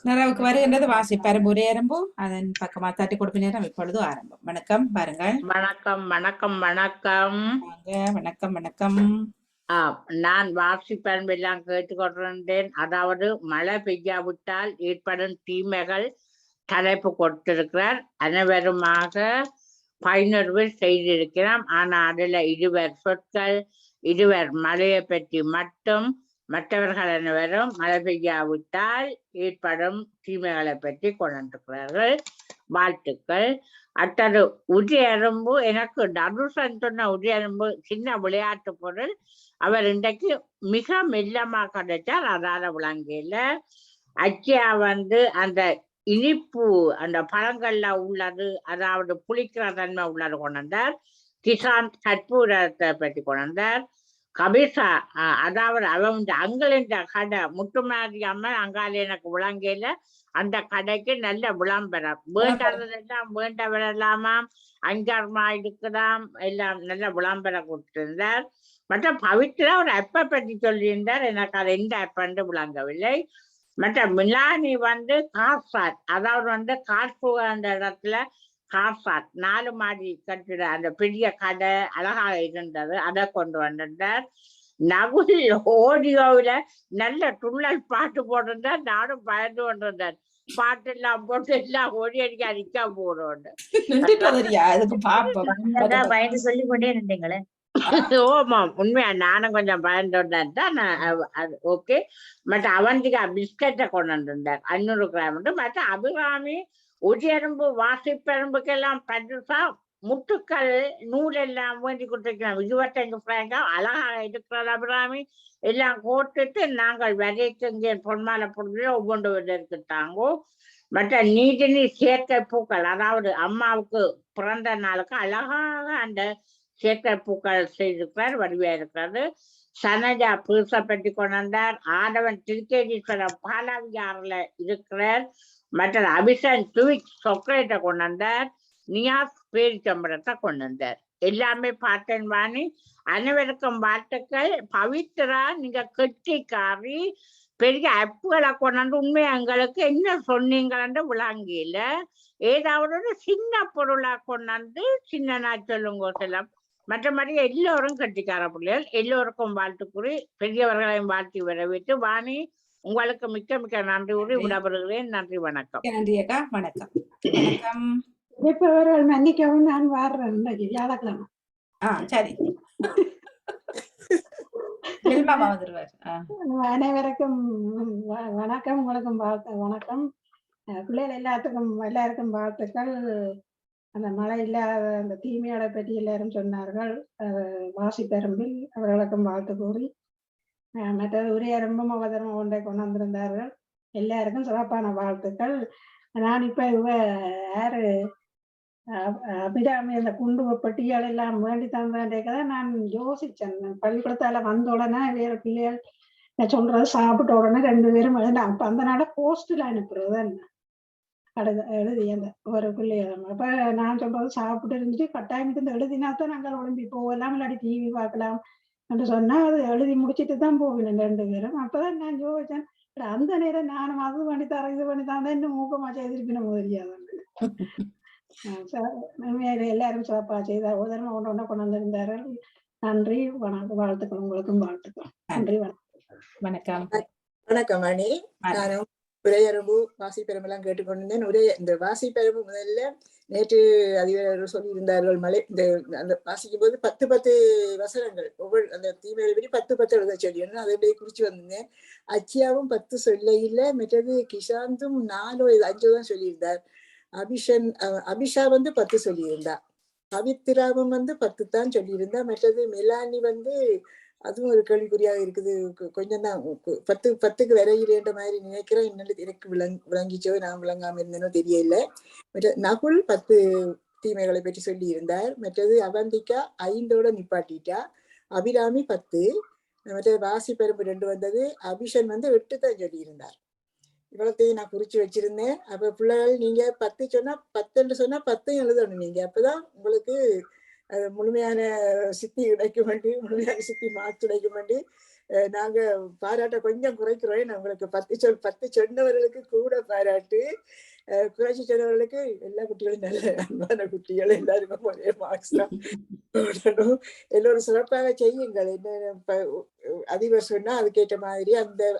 நிறைவுக்கு வருகின்றது வாசிப்பாரும் ஒரே அரம்பு அதன் பக்கமா தட்டி கொடுப்பு நேரம் இப்பொழுது ஆரம்பம். வணக்கம் பாருங்கள். வணக்கம் வணக்கம் வணக்கம். வாங்க வணக்கம் வணக்கம். நான் வாசிப்பரம்பு எல்லாம் கேட்டுக்கொண்டிருந்தேன். அதாவது மழை பெய்யாவிட்டால் ஏற்படும் தீமைகள் தலைப்பு கொடுத்திருக்கிறார். அனைவருமாக பயனுறவு செய்திருக்கிறோம். ஆனா அதுல இருவர் சொற்கள், இருவர் மழையை பற்றி மட்டும், மற்றவர்கள் அனைவரும் மழை பெய்யாவிட்டால் ஏற்படும் தீமைகளை பற்றி கொண்டிருக்கிறார்கள். வாழ்த்துக்கள். அடுத்தது உரியரம்பு. எனக்கு நடுசன் சொன்ன உரியரம்பு சின்ன விளையாட்டு பொருள். அவர் இன்றைக்கு மிக மெல்லமா கிடைச்சார், அதால விளங்கல. அச்சியா அந்த இனிப்பு அந்த பழங்கள்ல உள்ளது, அதாவது புளிக்கிற தன்மை உள்ளது கொண்டார். கிசான் கற்பூரத்தை பற்றி கொண்டார். கபிசா அதாவது அவன் அங்களின் கடை முட்டுமாரி அம்மன் அங்கால எனக்கு விளங்கல. அந்த கடைக்கு நல்ல விளம்பரம், வேண்டதெல்லாம் வேண்ட விடலாமா, அஞ்சாரமா இருக்குதாம், எல்லாம் நல்ல விளம்பரம் கொடுத்திருந்தார். மற்ற பவித்ரா ஒரு அப்ப பற்றி சொல்லியிருந்தார், எனக்கு அது எந்த அப்பன்று விளங்கவில்லை. மற்ற மிலானி காசாட், அதாவது காசு அந்த இடத்துல காசாட் 4 மாடி கட்டிட அந்த பெரிய கடை அழகாக இருந்தது, அதை கொண்டு வந்திருந்தார். நகுல் ஓடியோவில நல்ல துள்ளல் பாட்டு போட்டிருந்தார். நானும் பயந்து கொண்டிருந்தேன். பாட்டு எல்லாம் போட்டு எல்லாம் ஓடி அடிக்க அடிக்க போறோம். பயந்து சொல்லி கொண்டே இருந்தீங்களே. ஓமா உண்மையா நானும் கொஞ்சம் பயந்துட்டேன் தான். ஓகே. மற்ற அவந்திகா பிஸ்கட்டை கொண்டு வந்திருந்தார் 500 கிராம். மற்ற அபிராமி உரியரும்பு வாசிப்பெரும்புக்கெல்லாம் பரிசா முட்டுக்கள் நூல் எல்லாம் வேண்டி கொடுத்துருக்கிறோம். 25 பிராங்கா அழகாக இருக்கிற அபிராமி எல்லாம் போட்டுட்டு நாங்கள் விதைக்கு இங்கே பொன்மாலை பொருள் ஒவ்வொன்று இருக்குட்டாங்கோ. மற்ற நீதினி சேர்க்கை பூக்கள், அதாவது அம்மாவுக்கு பிறந்த நாளுக்கு அழகாக அந்த சேர்க்கை பூக்கள் செய்திருக்கிறார், வடிவா இருக்கிறது. சனஜா புதுசை பற்றி கொண்டார். ஆடவன் திருக்கேதீஸ்வரர் பாலாவியாறுல இருக்கிறார். மற்ற அபிஷன் ஸ்வீட் சாக்லேட்டை கொண்டார். நியாஸ் பேரிச்சம்பரத்தை கொண்டார். எல்லாமே பார்த்தேன் வாணி. அனைவருக்கும் வாழ்த்துக்கள். பவித்ரா நீங்க கெட்டிக்காரி, பெரிய அப்புகளை கொண்டாந்து உண்மையா எங்களுக்கு என்ன சொன்னீங்கன்னு விளங்கியில. ஏதாவது ஒரு சின்ன பொருளா கொண்டாந்து சின்னனா சொல்லுங்க செல்லம். மற்றபடி எல்லோரும் கட்டிக்கார பிள்ளைகள். எல்லோருக்கும் வாழ்த்து கூறி பெரியவர்களையும் வாழ்த்தி வரவேற்று வாணி உங்களுக்கு மிக்க மிக்க நன்றி கூறி விடப்படுகிறேன். நன்றி, வணக்கம். நன்றி அக்கா. வணக்கம் வணக்கம். இப்பவர்கள் மன்னிக்கவும், நான் வாடுறேன் வியாழக்கிழமை. சரி. அனைவருக்கும் வணக்கம். உங்களுக்கும் வணக்கம். பிள்ளைகள் எல்லாருக்கும் வாழ்த்துக்கள். அந்த மழை இல்லாத அந்த தீமையோட பற்றி எல்லாரும் சொன்னார்கள். வாசிப்பெரும்பில் அவர்களுக்கும் வாழ்த்து கூறி, மற்றது உரையரம்பும் அவதரம் ஒன்றை கொண்டு வந்திருந்தார்கள். எல்லாருக்கும் சிறப்பான வாழ்த்துக்கள். நான் இப்ப யாரு அபிராமி அந்த குண்டு பட்டியல் எல்லாம் வேண்டி தந்தேன். நான் யோசிச்சேன், பள்ளிக்கூடத்தால வந்த உடனே வேற பிள்ளைகள் சொல்றது சாப்பிட்ட உடனே 2 பேரும் அப்ப அந்த நாட போஸ்ட்ல அனுப்புறது என்ன எழுதி அந்த ஒரு பிள்ளைகள். அப்ப நான் சொல்றது சாப்பிட்டு இருந்துட்டு கட்டாயத்துக்கு எழுதினாத்தான் நாங்கள் ஒளிம்பி போகலாம், இல்லாட்டி டிவி பார்க்கலாம் என்று சொன்னா அது எழுதி முடிச்சுட்டு தான் போவேன் 2 பேரும். அப்பதான் நான் யோசிச்சேன், அந்த நேரம் நானும் அது பண்ணி தரேன் இது பண்ணி தான் இன்னும் ஊக்கமா செய்திருப்பின முதலியாதான். எல்லாரும் சிறப்பா செய்த உதர்மா ஒன்று கொண்டு வந்திருந்தார்கள். நன்றி, வணக்கம். வாழ்த்துக்கள். உங்களுக்கும் வாழ்த்துக்கள். நன்றி, வணக்கம். வணக்கம் அணி. நானும் உரையரம்பு வாசிப்பெரும்பெல்லாம் கேட்டுக்கொண்டிருந்தேன். இந்த வாசிப்பெரும்பு முதல்ல நேற்று அதிபர் சொல்லியிருந்தார்கள். மலை இந்த அந்த வாசிக்கும் போது 10 வசனங்கள் ஒவ்வொரு அந்த தீமையை பற்றி 10 எழுத சொல்லி அதை குறிச்சு வந்திருந்தேன். அச்சியாவும் 10 சொல்ல இல்லை, மற்றது கிஷாந்தும் 4 5 தான் சொல்லியிருந்தார். அபிஷா 10 சொல்லியிருந்தா. பவித்ராவும் 10 தான் சொல்லியிருந்தா. மற்றது மெலானி அதுவும் ஒரு கேள்விக்குறியாக இருக்குது. கொஞ்சம் தான் 10க்கு வரையிலேன்ற மாதிரி நினைக்கிறேன். இன்னும் எனக்கு விளங்கிச்சோ நான் விளங்காம இருந்தேனோ தெரியல. மற்ற நகுல் 10 தீமைகளை பற்றி சொல்லி இருந்தார். மற்றது அவந்திகா 5ஓட நிப்பாட்டிட்டா. அபிராமி 10. மற்றது வாசிப்பெரும்பு 2 வந்தது. அபிஷன் 8 தான் சொல்லியிருந்தார். இவ்வளத்தையும் நான் குறிச்சு வச்சிருந்தேன். அப்ப பிள்ளைகள் நீங்க 10 சொன்னா 10 சொன்னா 10 எழுதணும் நீங்க. அப்பதான் உங்களுக்கு முழுமையான சித்தி கிடைக்க வேண்டி, முழுமையான சித்தி மார்க்ஸ் கிடைக்க வேண்டி நாங்க பாராட்ட கொஞ்சம் குறைக்கிறோம். உங்களுக்கு 10 சொன்னவர்களுக்கு கூட பாராட்டு, குறைச்சி சொன்னவர்களுக்கு எல்லா குட்டிகளும் நல்ல அன்பான குட்டிகள், எல்லாருக்கும் ஒரே மார்க்ஸ் தான் போடணும். எல்லோரும் சிறப்பாக செய்யுங்கள். என்ன அதிபர் சொன்னா அதுக்கேற்ற மாதிரி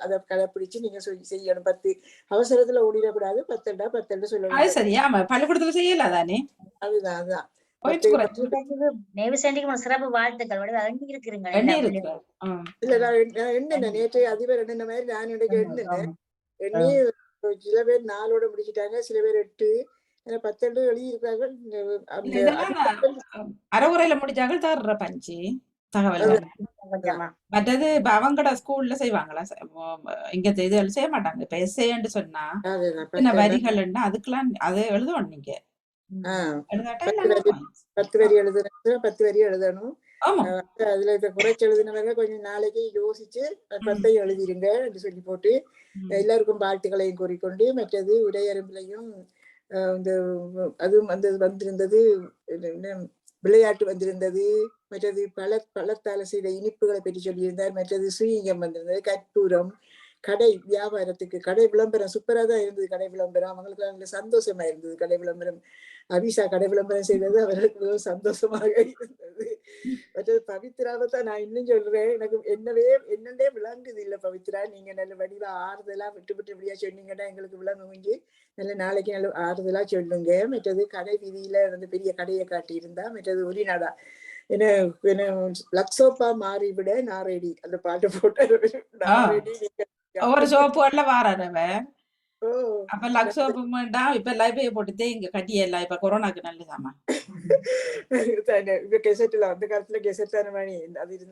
அதை கடைப்பிடிச்சு நீங்க செய்யணும். 10 அவசரத்துல ஓடிடக்கூடாது. 10 அது சொல்லணும். சரி. ஆமா, பள்ளிக்கூடத்துல செய்யல தானே. அதுதான் போயிட்டு குறைச்சு நேவி சென்டிக்கு சிறப்பு வாழ்த்துக்கள். வடிவா எண்ணி இருக்கிறீங்க எல்லா எண்ணி பிள்ளைகளும். இருக்கு. இல்ல நான் எண்ணினேன். நேற்று அதிபர் எண்ணின மாதிரி நான் இன்றைக்கு எண்ணினேன். எண்ணி சில பேர் 4ஓட முடிச்சிட்டாங்க, சில பேர் 8, 10 எழுதியிருக்கார்கள். அறவுரையில முடிச்சாங்க தர்ற பஞ்சு தகவல். கொஞ்சமா மற்றது இப்ப அவங்கட ஸ்கூல்ல செய்வாங்களா? இங்க இது செய்ய மாட்டாங்க. இப்ப எஸ்ஏன்னு சொன்னா என்ன வரிகள்னா அதுக்கெல்லாம் அதை எழுதணும். நீங்க எழுதாட்டா 10 வரி எழுதுனா 10 வரி எழுதணும். ஆமா. அதுல இத குறைச்சு எழுதினவங்க கொஞ்சம் நாளைக்கு யோசிச்சு 10 எழுதிருங்க என்று சொல்லி போட்டு எல்லாருக்கும் வாழ்த்துக்களையும் கூறிக்கொண்டு, மற்றது உரையரம்பிலையும் இந்த அதுவும் வந்திருந்தது, விளையாட்டு வந்திருந்தது, மற்றது பழத்தால செய்த இனிப்புகளை பற்றி சொல்லியிருந்தார், மற்றது சுயங்கம் வந்திருந்தது, கற்பூரம், கடை வியாபாரத்துக்கு கடை விளம்பரம் சூப்பரா தான் இருந்தது. கடை விளம்பரம் அவங்களுக்கு நல்ல சந்தோஷமா இருந்தது. கடை விளம்பரம் அபிஷா கடை விளம்பரம் செய்தது அவர்களுக்கு மிகவும் சந்தோஷமாக இருந்தது. மற்றது பவித்ராவை தான் நான் இன்னும் சொல்றேன், எனக்கு என்னண்டே விளங்குது இல்ல பவித்ரா. நீங்க நல்ல வடிவா ஆறுதலா விட்டு இப்படியா சொன்னீங்கன்னா எங்களுக்கு விளங்குங்க. நல்ல நாளைக்கு நல்ல ஆறுதலா சொல்லுங்க. மற்றது கடை வீதியில பெரிய கடையை காட்டி இருந்தா, மற்றது ஒரு நாடா என்ன லக்ஸோப்பா மாறிவிட நாரேடி அந்த பாட்டு போட்டு நாரேடி ஒவ்வொரு சோப்பு வாரவ அப்ப லக் சோப்பு இப்ப லைபே போட்டுதே இங்க கட்டியெல்லாம் இப்ப கொரோனாக்கு நல்லதாமா. கெசட்டுல அந்த காலத்துல கெசட் தானே மணி.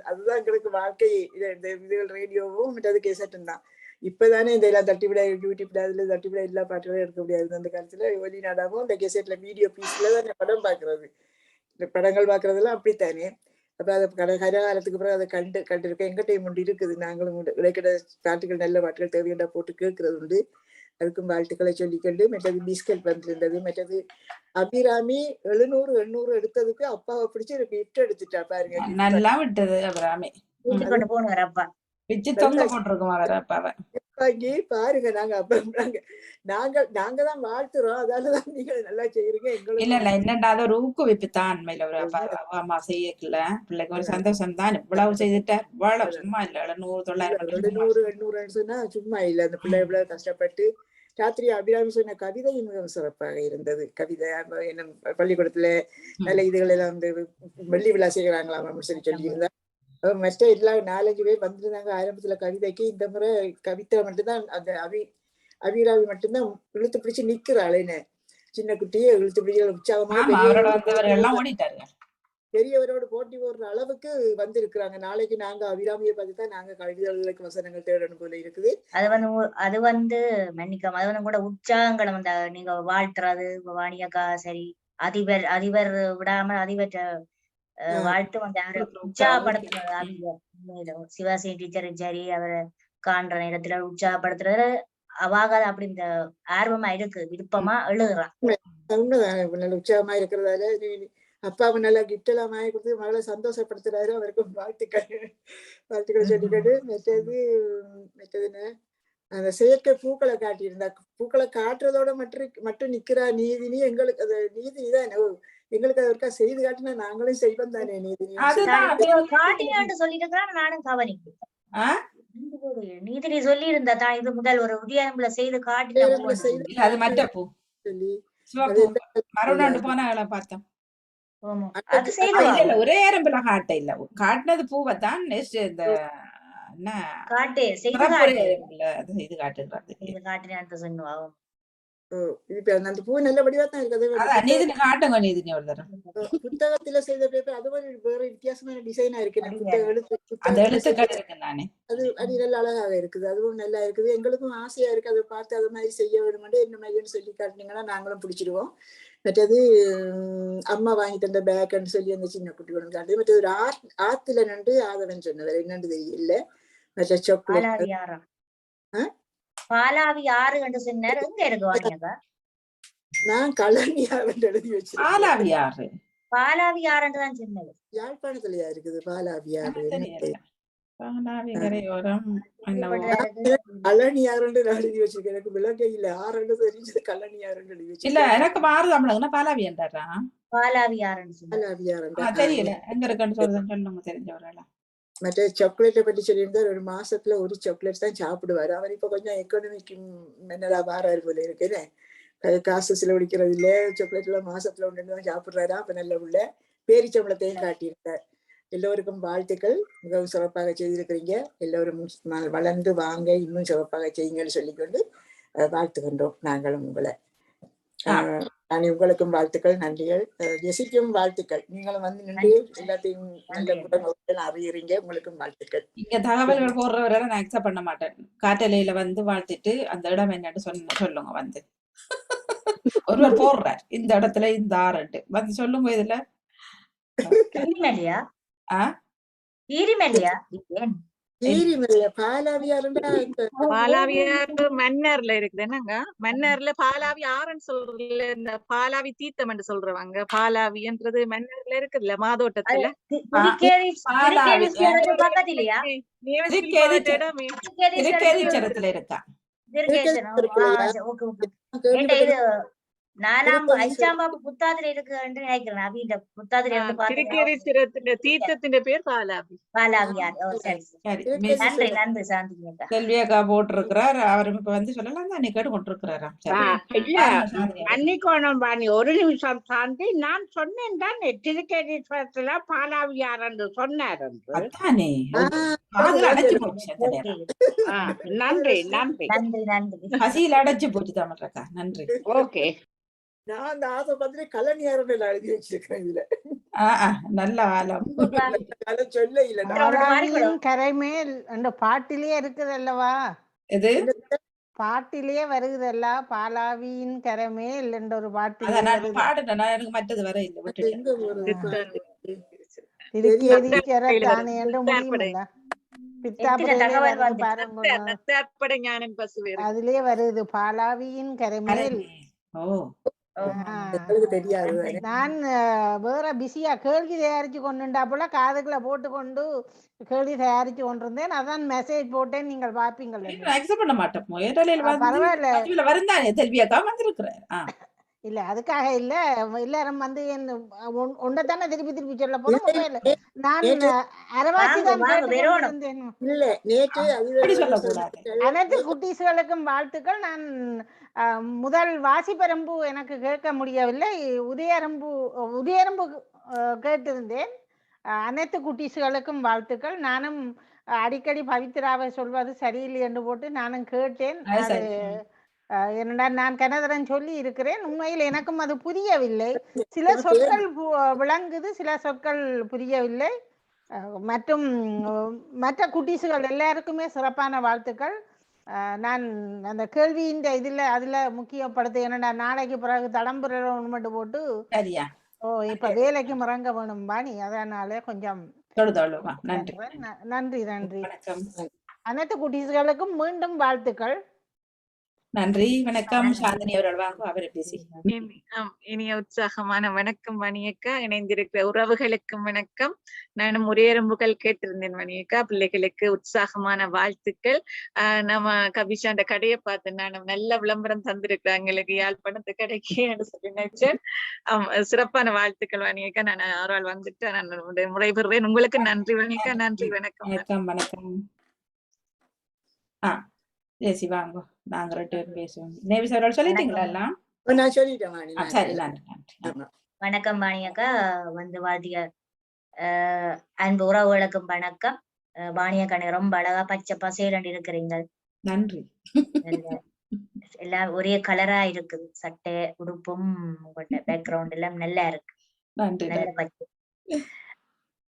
அதுதான் எங்களுக்கு வாழ்க்கை. இதுகள் ரேடியோவும் மற்றது கெசட்டும் தான். இப்பதானே இந்த எல்லாம் தட்டிவிட யூடியூப்ல அதுல தட்டிவிட எல்லா பாட்டுகளும் எடுக்க முடியாது. அந்த காலத்துல ஒலி நாடாவும் இந்த கெசட்ல வீடியோ பீஸ்ல தான் படம் பாக்குறது. இந்த படங்கள் பாக்குறதெல்லாம் அப்படித்தானே. அப்ப அதை கரகாலத்துக்கு பிறகு அதை கண்டிருக்கேன். எங்க டைம் உண்டு இருக்குது. நாங்களும் இடைக்கிட பாட்டுகள் நல்ல பாட்டுகள் தேவையா போட்டு கேட்கறது உண்டு. அதுக்கும் வாழ்த்துக்களை சொல்லிக்கொண்டு, மற்றது பிஸ்கட் வந்திருந்தது. மற்றது அபிராமி 700 எடுத்ததுக்கு அப்பாவை பிடிச்சி ஒரு கிஃப்ட் எடுத்துட்டா பாருங்க. நல்லா விட்டது அபிராமி. கொண்டு போகணும் அப்பா பிச்சு தொங்க போட்டிருக்கோம் அவர் அப்பாவை. பாருங்க நாங்க தான் வாழ்த்துறோம். அதாலதான் நீங்க நல்லா செய்யறீங்க. எங்களுக்கு இல்ல என்னண்டா ஒரு ஊக்குவிப்பு தான். உண்மையில ஒரு அம்மா செய்யல பிள்ளைக்கு ஒரு சந்தோஷம் தான். இவ்வளவு செய்துட்டா இவ்வளவு சும்மா இல்ல. 700 சொன்னா சும்மா இல்ல. அந்த பிள்ளை இவ்வளவு கஷ்டப்பட்டு ராத்திரி அபிராமி சொன்ன கவிதையும் மிகவும் சிறப்பாக இருந்தது. கவிதை என்ன பள்ளிக்கூடத்துல நல்ல இதுகள் எல்லாம் வெள்ளி விழா செய்யறாங்களாம் அப்படின்னு சொல்லியிருந்தா. மற்ற எல்லா 4-5 பேர் வந்திருந்தாங்க ஆரம்பத்துல கவிதைக்கு. இந்த முறை கவிதை மட்டும்தான் அந்த அபிராமி மட்டும்தான் இழுத்து பிடிச்சு நிக்கிறாளேன்னு. சின்ன குட்டியே இழுத்து பிடிச்சு உற்சாகமா பெரியவரோடு போட்டி போடுற அளவுக்கு வந்திருக்கிறாங்க. நாளைக்கு நாங்க அபிராமியை பார்த்துதான் நாங்க கவிதைகளுக்கு வசனங்கள் தேடணும் போல இருக்குது. அது மன்னிக்காம அது கூட உற்சாகங்களை நீங்க வாழ்த்துறது வாணியக்கா சரி, அதிபர் விடாம அதிபர் வாழ்த்து உற்சாகப்படுத்துறது. அதிபர் சிவாசி டீச்சரும் சரி, அவரை காண்ற நேரத்துல உற்சாகப்படுத்துறது அவாக அப்படி இந்த ஆர்வமா இருக்கு, விருப்பமா எழுதுறான். உண்மைதான். உற்சாகமா இருக்கிறதால அப்பாவை நல்லா கிஃப்ட் எல்லாம் வாங்கி கொடுத்து மகளை சந்தோஷப்படுத்துறாரு. அவருக்கும் வாழ்த்துக்களை சொல்லிக்கிட்டு, மெத்ததுன்னு அந்த செயற்கை பூக்களை காட்டியிருந்தா. பூக்களை காட்டுறதோட மட்டும் நிக்கிறா நீதினி. எங்களுக்கு அது நீதினிதான் எங்களுக்கு அதை ஒருக்கா செய்து காட்டினா நாங்களும் செய்வோம் தானே. நீதினி சொல்லிட்டு நானும் கவனிக்கிறேன். நீதினி சொல்லி இருந்தா தான் இது முதல் ஒரு உதயம்புல செய்து காட்டி சொல்லி மறுநாண்டு போன பார்த்தோம். ஒரே அரம்புல காட்ட இல்ல காட்டினது பூவைத்தான். இந்த இது காட்டுறது சொன்னுவாங்க. அந்த பூ நல்ல வடிவா தான் இருக்குது. புத்தகத்துல செய்த பேப்பர் அது வேற வித்தியாசமான டிசைனா இருக்கு. அது நல்ல அழகாக இருக்குது. அதுவும் நல்லா இருக்குது. எங்களுக்கும் ஆசையா இருக்கு அதை பார்த்து அது மாதிரி செய்ய வேணுமெண்டு என்ன மாதிரின்னு சொல்லி காட்டினீங்கன்னா நாங்களும் பிடிச்சிடுவோம். மற்றது அம்மா வாங்கி தந்த பேக்குன்னு சொல்லி அந்த சின்ன குட்டி ஒன்று காட்டு. மற்றது ஒரு ஆத்துல நண்டு ஆதவன் சொன்னவர் என்னன்னு தெரியல. மற்ற சாக்லேட் பாலாவி ஆறு கண்டு சொன்னார். எங்க இருக்கு? நான் கலனி ஆறு எழுதி வச்சேன். பாலாவி ஆறுன்னு தான் சொன்னது. யாழ்ப்பாணத்துலயா இருக்குது பாலாவி ஆறு? பாலாவி கரையோரம் என்னவோ கல்லணியாருன்னு நான் எழுதி வச்சிருக்கேன். எனக்கு விளங்க இல்ல. 6 தெரிஞ்சது கல்லணியாருன்னு எழுதி இல்ல வச்சிருக்கேன். எனக்கு மாறுதாமலங்கன்னா பாலாவி என்றா பாலாவியாருன்னு சொல்லுவாங்க. கல்லணியாருன்னு. தெரியல எங்க இருக்குன்னு சொல்லுங்க தெரிஞ்சவரெல்லாம். மற்ற சாக்லேட்டை பற்றி சொல்லியிருந்தார். ஒரு மாசத்துல ஒரு சாக்லேட் தான் சாப்பிடுவாரு. அவர் இப்ப கொஞ்சம் எக்கனாமிக் மென்னலா மாறாரு போல இருக்குன்னு. காசு செலவழிக்கிறது இல்ல, சாக்லேட் எல்லாம் மாசத்துல ஒன்று தான் சாப்பிடுறாரா. அப்ப நல்ல உள்ள பேரிச்சம்பளத்தையும் காட்டியிருக்கார். எல்லோருக்கும் வாழ்த்துக்கள். மிகவும் சிறப்பாக செய்திருக்கிறீங்க. எல்லோரும் வளர்ந்து வாங்க, இன்னும் சிறப்பாக செய்யுங்கன்னு சொல்லிக்கொண்டு வாழ்த்துகின்றோம் நாங்களும் உங்களை. உங்களுக்கும் வாழ்த்துக்கள், நன்றிகள். ஜெசிக்கும் வாழ்த்துக்கள். நீங்களும் வந்து நின்று எல்லாத்தையும் நல்ல அறியறீங்க. உங்களுக்கும் வாழ்த்துக்கள். இங்க தகவல்கள் போடுறவரை நான் அக்செப்ட் பண்ண மாட்டேன். காட்டலையில வந்து வாழ்த்துட்டு அந்த இடம் என்னன்னு சொல்லுங்க வந்து. ஒருவர் போடுறார் இந்த இடத்துல இந்த ஆரண்டு வந்து சொல்லுங்க. இதுல பாலாவியாறு மன்னர்ல இருக்குது என்னங்க, மன்னர்ல பாலாவி ஆறுன்னு சொல்றதுல இந்த பாலாவி தீர்த்தம் என்று சொல்றவங்க. பாலாவின்றது மன்னர்ல இருக்குதுல்ல, மாதோட்டத்துல. திருக்கேதீச்சரத்துல இருக்கா. புத்தாதிரி இருக்கு என்று நினைக்கிறேன். அவிந்த புத்தாதிரி தீர்த்தத்தின் பேர் பாலாவி. பாலாவியார். நன்றி நன்றி சாந்தி. செல்வி அக்கா போட்டிருக்கிறார். அவரும் இப்ப வந்து சொல்லலாம் தான் கேட்டு கொண்டிருக்கிறாராம். அன்னிக்கோணம் பாணி ஒரு நிமிஷம் சாந்தி. நான் சொன்னேன் தான் திருக்கேதீஸ்வரத்துல பாலாவியார் என்று சொன்னார் என்று. நன்றி நன்றி நன்றி நன்றி. பசியில் அடைச்சு போச்சு தமிழ்க்கா. நன்றி. ஓகே. நான் அந்த ஆசை பார்த்துட்டு கல்லணியாருன்னு எழுதி வச்சிருக்கேன். இதுல நல்ல ஆலம் சொல்ல இல்ல. கரைமேல் அந்த பாட்டிலேயே இருக்குது அல்லவா? இது பாட்டிலேயே வருகுதல்ல, பாலாவியின் கரைமேல் என்ற ஒரு பாட்டு பாடுனா எனக்கு மற்றது வர இல்லை. திருக்கேதீச்சரத்தானே என்று முடியுமில்ல. அதுலயே வருது பாலாவியின் கரைமேல். நான் வேற பிஸியா கேள்வி தயாரிச்சு கொண்டுண்டா போல காதுக்குள்ள போட்டு கொண்டு கேள்வி தயாரிச்சு கொண்டிருந்தேன். அதான் மெசேஜ் போட்டேன், நீங்கள் பாப்பீங்க. இல்ல அதுக்காக இல்ல, எல்லாரும் வந்து ஒன்னதானே திருப்பி திருப்பி சொல்ல போறோம். நான் அரவாசி தான் அனைத்து குட்டீஸ்களுக்கும் வாழ்த்துக்கள். நான் முதல் வாசிப்பரம்பு எனக்கு கேட்க முடியவில்லை. உதயரம்பு கேட்டிருந்தேன். அனைத்து குட்டீஸ்களுக்கும் வாழ்த்துக்கள். நானும் அடிக்கடி பவித்ராவை சொல்வது சரியில்லை என்று போட்டு நானும் கேட்டேன். என்னடா நான் கனதரன் சொல்லி இருக்கிறேன். உண்மையில் எனக்கும் அது புரியவில்லை. சில சொற்கள் விளங்குது, சில சொற்கள் புரியவில்லை. மற்றும் மற்ற குட்டீஸுகள் எல்லாருக்குமே சிறப்பான வாழ்த்துக்கள். நான் அந்த கேள்வியின் அதுல முக்கியப்படுத்த என்னடா நாளைக்கு பிறகு தடம்புறம் மட்டும் போட்டு இப்ப வேலைக்கு இறங்க வேணும் பாணி. அதனால கொஞ்சம் நன்றி நன்றி. அனைத்து குட்டீஸ்களுக்கும் மீண்டும் வாழ்த்துக்கள். நன்றி. வணக்கம். சாந்தினி அவர்கள் வாங்க, அவரை பேசி. இனிய உற்சாகமான வணக்கம் மணியக்கா. இணைந்திருக்கிற உறவுகளுக்கும் வணக்கம். நானும் உரையரம்புகள் கேட்டிருந்தேன் மணியக்கா. பிள்ளைகளுக்கு உற்சாகமான வாழ்த்துக்கள். நம்ம கபிஷாண்ட கடையை பார்த்து நானும் நல்ல விளம்பரம் தந்திருக்கிறேன் எங்களுக்கு யாழ்ப்பாணத்து கடைக்கு சொல்லி நினைச்சேன். சிறப்பான வாழ்த்துக்கள் மணியக்கா. நான் ஆறால் வந்துட்டு நான் முறைபெறுவேன். உங்களுக்கு நன்றி மணியக்கா. நன்றி. வணக்கம். வணக்கம். வணக்கம். ஜெசி வாங்க, நாங்க ரெண்டு பேரும் பேசுவோம். நேவிஸ் அவர்கள் சொல்லிட்டீங்களா எல்லாம்? நான் சொல்லிட்டேன். சரி, நன்றி. வணக்கம் வாணியக்கா. வந்து வாதிய அன்பு உறவுகளுக்கும் வணக்கம். வாணியக்கா ரொம்ப அழகா பச்சை பசேரண்டு இருக்கிறீங்க. நன்றி. எல்லாம் ஒரே கலரா இருக்குது. சட்டை உடுப்பும் உங்களோட பேக்ரவுண்ட் எல்லாம் நல்லா இருக்கு. நல்ல பச்சை.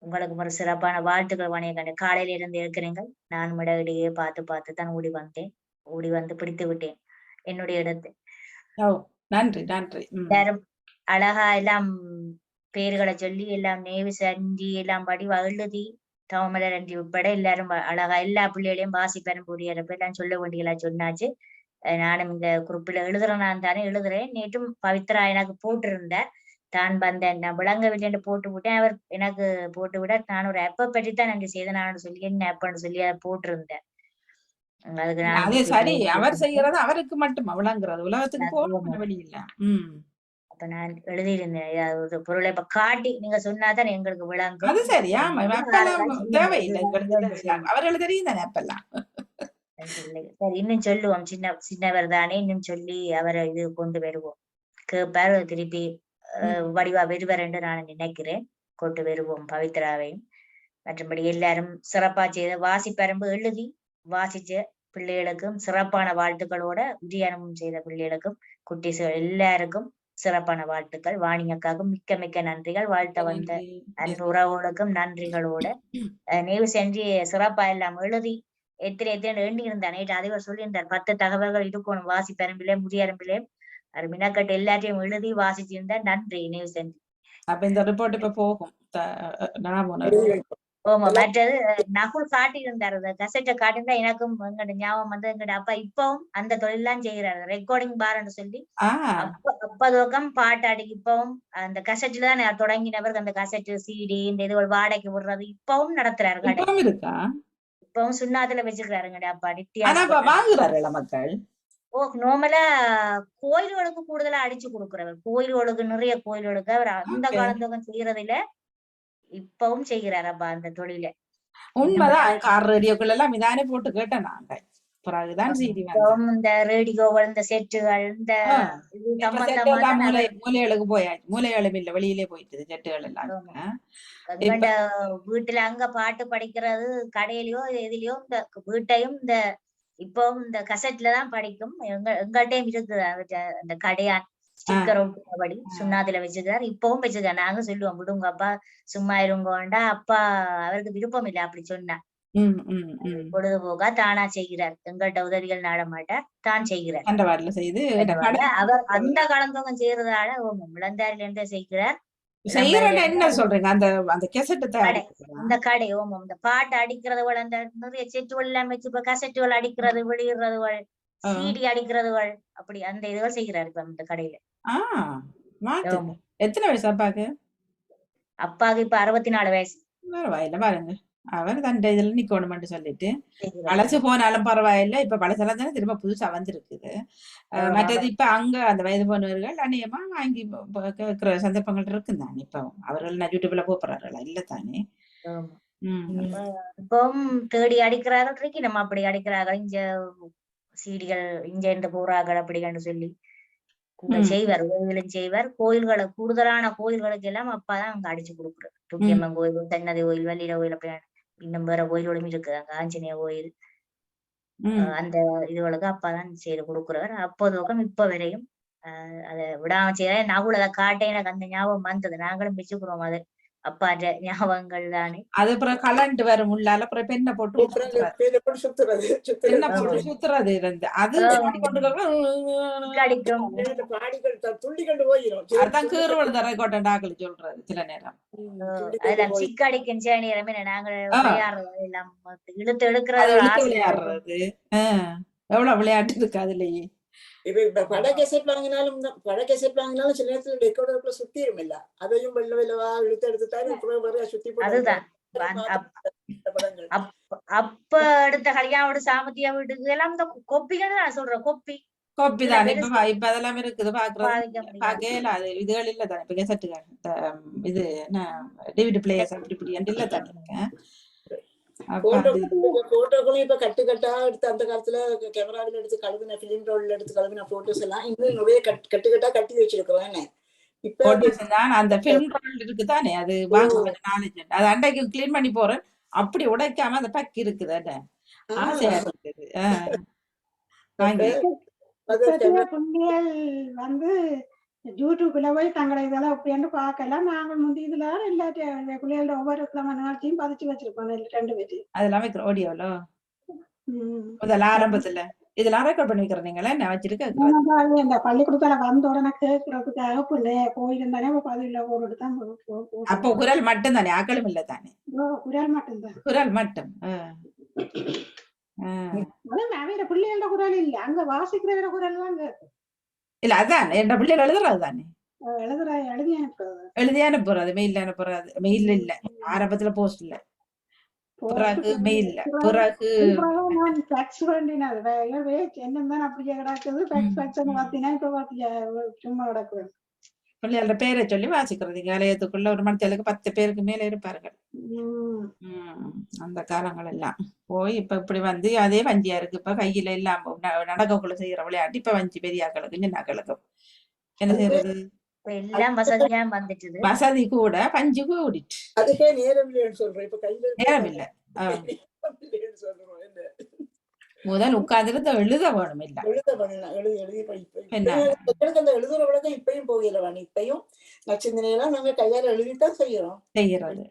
உங்களுக்கு ஒரு சிறப்பான வாழ்த்துக்கள் வாணியக்கா. காலையில இருந்து இருக்கிறீங்க. நான் இடையே பார்த்து தான் ஓடி வந்து பிடித்து விட்டேன் என்னுடைய இடத்தை. நன்றி நன்றி. எல்லாரும் அழகா எல்லாம் பேர்களை சொல்லி எல்லாம் நேவிஸ் அஞ்சி எல்லாம் படி எழுதி தவமலர் அஞ்சி உட்பட எல்லாரும் அழகா எல்லா பிள்ளைகளையும் வாசிப்பேன் புரியறப்ப எல்லாம் சொல்ல வேண்டியெல்லாம் சொன்னாச்சு. நானும் இந்த குரூப்ல எழுதுறேன். நான் தானே எழுதுறேன். நேற்றும் பவித்ரா எனக்கு போட்டிருந்தேன். தான் வந்தேன் நான் விளங்கவில்லை போட்டு விட்டேன். அவர் எனக்கு போட்டு விட நான் ஒரு அப்ப பற்றி தான் அங்க செய்தனான்னு சொல்லி என்ன அப்பன்னு சொல்லி அதை போட்டிருந்தேன். அதுக்கு நான் அது சரி, அவர் செய்யறது அவருக்கு மட்டும் விளங்குறது, உலகத்துக்கு போக வழி இல்ல. அப்ப நான் எழுதியிருந்தேன் ஒரு பொருளை இப்ப காட்டி நீங்க சொன்னாதான் எங்களுக்கு விளங்கும். அது சரி, ஆமா, அப்பெல்லாம் தேவையில்லை எங்களுக்கு, அவர்கள் தெரியும் தானே அப்பெல்லாம். சரி, இன்னும் சொல்லுவோம், சின்னவர் தானே, இன்னும் சொல்லி அவரை இது கொண்டு வருவோம். கேட்பார் திருப்பி வடிவா வருவார் என்று நான் நினைக்கிறேன். கொண்டு வருவோம் பவித்ராவையும். மற்றபடி எல்லாரும் சிறப்பா செய்த வாசிப்பரம்பு எழுதி வாசிச்ச பிள்ளைகளுக்கும் சிறப்பான வாழ்த்துக்களோட உதயனமும் செய்த பிள்ளைகளுக்கும் குட்டீஸ்கள் எல்லாருக்கும் சிறப்பான வாழ்த்துக்கள். வாணியக்காக்கும் மிக்க மிக்க நன்றிகள். வாழ்த்த வந்த அன்பு உறவுகளுக்கும் நன்றிகளோட நினைவு செஞ்சு சிறப்பா எல்லாம் எழுதி எத்தனை எண்ணி இருந்தார். நேற்று அதிபர் சொல்லியிருந்தார் 10 தகவல்கள் இருக்கணும் வாசிப்பரம்பிலே முதியரம்பிலே. அது மினக்கட்டு எல்லாத்தையும் எழுதி வாசிச்சிருந்தார். நன்றி நினைவு செஞ்சு. அப்ப இந்த ரிப்போர்ட் இப்ப போகும். ஆமா, மற்றது நகுல் காட்டியிருந்தாரு, கசட்டை காட்டியிருந்தா எனக்கும் எங்கட ஞாபகம் வந்து எங்கட அப்பா இப்பவும் அந்த தொழிலாம் செய்யறாரு, ரெக்கார்டிங் பார்ன்னு சொல்லி. அப்ப துவக்கம் பாட்டு அடி இப்பவும் அந்த கசட்டுல தான் தொடங்கினவர். அந்த கசட்டு சிடி இந்த இது வாடகைக்கு விடுறது இப்பவும் நடத்துறாரு கடை. இப்பவும் சுண்ணாத்துல வச்சுக்கிறாருங்கட அப்பா. நித்தியா மக்கள் நோமலா கோயில்களுக்கு கூடுதலா அடிச்சு கொடுக்குறவர். கோயில்களுக்கு நிறைய கோயில்களுக்கு அவர் அந்த காலத்துவம் செய்யறதுல இப்பவும் செய்கிறார் அப்பா அந்த தொழில. உண்மைதான். கார் ரேடியோக்கள் எல்லாம் இதானே போட்டு கேட்டேன் நாங்க. பிறகுதான் செய்தி இந்த ரேடியோகள் இந்த செட்டுகள் இந்த மூலைகளுக்கு போயாச்சு. மூலைகளும் இல்ல, வெளியிலே போயிட்டு செட்டுகள் எல்லாம். வீட்டுல அங்க பாட்டு படிக்கிறது கடையிலயோ எதுலயோ இந்த வீட்டையும் இந்த இப்பவும் இந்த கசட்லதான் படிக்கும். எங்கள்கிட்டயும் இருக்குது அந்த கடையான் ஸ்டிக்கர் ஒட்டுபடி சுண்ணாத்துல வச்சுக்கிறார். இப்பவும் வச்சுக்கிறார். நாங்க சொல்லுவோம் விடுங்க அப்பா சும்மா இருங்கோண்டா. அப்பா அவருக்கு விருப்பம் இல்லை அப்படி சொன்னா. பொழுதுபோக்கா தானா செய்கிறார். எங்கள்கிட்ட உதவிகள் நாட மாட்டார், தான் செய்கிறார். அவர் அந்த காலந்தோகம் செய்யறதால விளந்தாரில இருந்தே செய்கிறார். என்ன சொல்றீங்க? அந்த கடை ஓமம் இந்த பாட்டு அடிக்கிறதுகள் அந்த நிறைய செட்டுகள் எல்லாம் வச்சு இப்ப கசட்டுகள் அடிக்கிறது வெளியிடுறதுகள் சீடி அடிக்கிறதுகள் அப்படி அந்த இதுகள் செய்கிறாரு இப்ப அந்த கடையில. எத்தனை வயசு அப்பாக்கு? அப்பாவுக்கு இப்ப 64 வயசு. பாருங்க, அவர் தண்டை இதுல நிக்கணும்னு சொல்லிட்டு பழசு போனாலும் பரவாயில்ல. இப்ப பழசெல்லாம் தானே திரும்ப புதுசா வந்திருக்குது. மற்றது இப்ப அங்க அந்த வயது போனவர்கள் அநேகமா வாங்கி கேட்கிற சந்தர்ப்பங்கள் இருக்குந்தானே. இப்ப அவர்கள் யூடியூப்ல போறாங்களா இல்ல தானே? இப்பவும் தேடி அடிக்கிறார்கள். நம்ம அப்படி அடிக்கிறார்கள். இங்க சீடிகள் இங்க இந்த போறார்கள் அப்படின்னு சொல்லி செய்வார். உதவிகளும் செய்வார். கோயில்களை கூடுதலான கோயில்களுக்கு எல்லாம் அப்பாதான் அங்க அடிச்சு கொடுக்குறாரு. துக்கியம்மன் கோயில், தென்னதி கோயில், வள்ளியில கோயில், அப்படி இன்னும் வேற கோயில்களும் இருக்கு. அங்க ஆஞ்சநேய கோயில் அந்த இதுகளுக்கு அப்பாதான் செய்து கொடுக்குறவர். அப்போதுக்கும் இப்ப வரையும் அதை விடாம செய்யற. நகுல அதை காட்டே எனக்கு அந்த ஞாபகம் வந்தது. நாங்களும் வச்சுக்கிறோம் அது அப்பாட்ட ஞாபகங்கள் தானே. அது அப்புறம் கலண்டு வரும் உள்ளால அப்புறம் பெண்ணை போட்டு சுத்துறது இருந்து அது அதான் கீறுவது ரெக்கார்டாக்கள் சொல்றது சில நேரம். அதெல்லாம் சிக்கடிக்கும் சில நேரமே நாங்கள் விளையாடுறது எல்லாம் இழுத்து எடுக்கிறது விளையாடுறது எவ்வளவு விளையாட்டு இருக்கு அதுலயே. இப்ப பட கேசட் வாங்கினாலும் சில நேரத்துல ரெக்கார்டருக்குள்ள சுத்திரும் இல்ல, அதையும் வெள்ள வெள்ளவா இழுத்து எடுத்துட்டாரு சுத்தி. அதுதான் அப்ப எடுத்த கல்யாணோட சாமத்தியா வீட்டுக்கு எல்லாம் இந்த கொப்பிகள் நான் சொல்றேன். கொப்பி தானே இப்ப அதெல்லாம் இருக்குது. பாக்கல அது இதுகள் இல்ல தானே. இப்ப கேசட்டுகள் இது என்ன டிவிடி பிளேயர்ஸ் அப்படி இப்படி இல்ல தானே. போட்டோக்களும் இப்ப கட்டா எடுத்து அந்த காலத்துல கேமராவில எடுத்து கழுவின பிலிம் ரோல்ல எடுத்து கழுவின போட்டோஸ் எல்லாம் இன்னும் நிறைய கட்டா கட்டி வச்சிருக்கிறோம். இப்ப அந்த பிலிம் ரோல் இருக்குதானே, அது வாங்க நாலேஜ் அது அன்றைக்கு கிளீன் பண்ணி போறேன். அப்படி உடைக்காம அந்த பக் இருக்குது. ஆசையா இருக்குது. வந்து யூடியூப்ல போய் தங்களை இதெல்லாம் அப்படின்னு பார்க்கலாம். நாங்கள் முந்தி இதுல எல்லாத்தையும் பிள்ளைகளோட ஒவ்வொரு நிகழ்ச்சியும் பதிச்சு வச்சிருப்போம் 2 பேரு. அதெல்லாம் வைக்கிற ஆடியோல முதல்ல ஆரம்பத்துல இதெல்லாம் ரெக்கார்ட் பண்ணி வைக்கிறீங்களா? நான் வச்சிருக்கேன். இந்த பள்ளிக்கூடத்துல வந்த உடனே கேட்கறதுக்காக பிள்ளைய கோயில் தானே பதில ஒரு தான். அப்போ குரல் மட்டும் தானே, ஆக்களும் இல்ல தானே? குரல் மட்டும் தான். குரல் மட்டும். வேற பிள்ளைகளோட குரல் இல்ல, அங்க வாசிக்கிற குரல் தான். இல்ல அதான் என் பிள்ளைகள் எழுதுறது தானே. எழுதி அனுப்புறது. எழுதி அனுப்புறது, மெயில் அனுப்புறது. மெயில் இல்ல, ஆரம்பத்துல போஸ்ட் இல்ல, பிறகு மெயில், பிறகு நான் ஃபேக்ஸ் வேண்டினது என்னதான் அப்படியே கிடக்குது. ஃபேக்ஸ் பாத்தீங்கன்னா இப்ப பாத்தியா சும்மா கிடக்குது. பிள்ளைகளோட பேரை சொல்லி வாசிக்கிறது. ஆலயத்துக்குள்ள ஒரு மணித்தலுக்கு 10 பேருக்கு மேல இருப்பார்கள். அந்த காலங்கள் எல்லாம் போய் இப்ப இப்படி வந்து அதே வஞ்சியா இருக்கு. இப்ப கையில எல்லாம் நடக்கக்குள்ள செய்யற விளையாட்டு இப்ப வஞ்சி பெரியாக்களுக்கு சின்னாக்களுக்கும் என்ன செய்யறது? எல்லாம் வசதியா வந்துட்டுது. வசதி கூட பஞ்சு கூடிட்டு அதுக்கே நேரம் இல்லைன்னு சொல்றேன். இப்ப கையில நேரம் இல்ல. முதல் உட்கார்ந்து எழுத வேணும். இல்ல எழுத பண்ணலாம், எழுதி அந்த எழுதுற விளக்கம் இப்பயும் போகலவாணி. இப்பயும் நச்சிந்தனையெல்லாம் நாங்க கையால எழுதித்தான் செய்யறோம். செய்யறது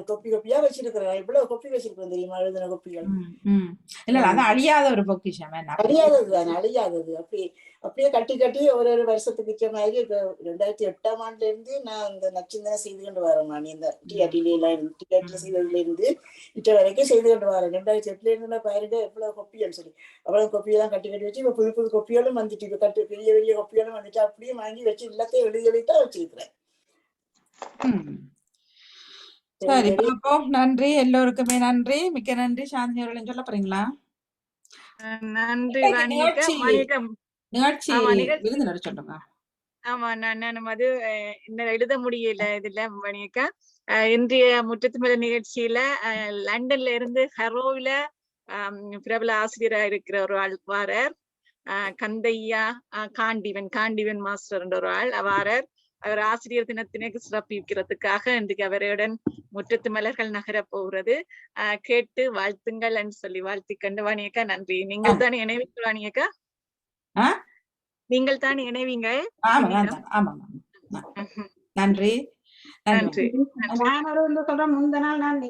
கொப்பி கொப்பியா வச்சிருக்கிறோம். இவ்வளவு கொப்பி வச்சிருக்கோம் தெரியுமா, எழுதின கொப்பிகள். இல்ல அது அழியாத ஒரு பொக்கிஷம். அழியாதது தானே, அழியாதது. அப்படியே கட்டி கட்டி ஒரு வருஷத்துக்கு இச்ச மாதிரி இப்ப 2008ஆம் ஆண்டுல இருந்து நான் இந்த நச்சிந்தனை செய்து கொண்டு வரேன். நான் இந்த டிஆர்டில செய்ததுல இருந்து இச்ச வரைக்கும் செய்து கொண்டு வரேன். 2008ல இருந்து பாருங்க எவ்வளவு கொப்பிகள் சொல்லி, அவ்வளவு கொப்பியெல்லாம் கட்டி கட்டி வச்சு இப்ப புது புது கொப்பிகளும் வந்துட்டு, இப்ப பெரிய பெரிய கொப்பிகளும் வந்துட்டு. அப்படியே வாங்கி வச்சு எல்லாத்தையும் எழுதி எழுதித்தான் வச்சிருக்கிறேன். சரி பாப்போம். நன்றி, எல்லோருக்குமே நன்றி, மிக்க நன்றி. சாந்தி அவர்கள் சொல்ல போறீங்களா? நன்றி நிகழ்ச்சி விருந்தினர் சொல்லுங்க. ஆமா, நான் அது என்ன எழுத முடியல இதுல மணியக்கா. இன்றைய முற்றத்து மேல நிகழ்ச்சியில லண்டன்ல இருந்து ஹரோவில பிரபல ஆசிரியரா இருக்கிற ஒரு ஆள் வாரர், கந்தையா காண்டிவன் மாஸ்டர் என்ற ஒரு ஆள் வாரர். அவர் ஆசிரியர் தினத்தினருக்கு சிறப்பிக்கிறதுக்காக இன்றைக்கு அவருடன் முற்றத்து மலர்கள் நகர போகிறது. கேட்டு வாழ்த்துங்கள் என்று சொல்லி வாழ்த்திக்கண்டு வாணியக்கா நன்றி. நீங்கள் தான் இணைவீங்க வாணியக்கா, நீங்கள் தான் இணைவீங்க. நன்றி. நான் ஒரு சொல்றேன், முந்த நாள் நான்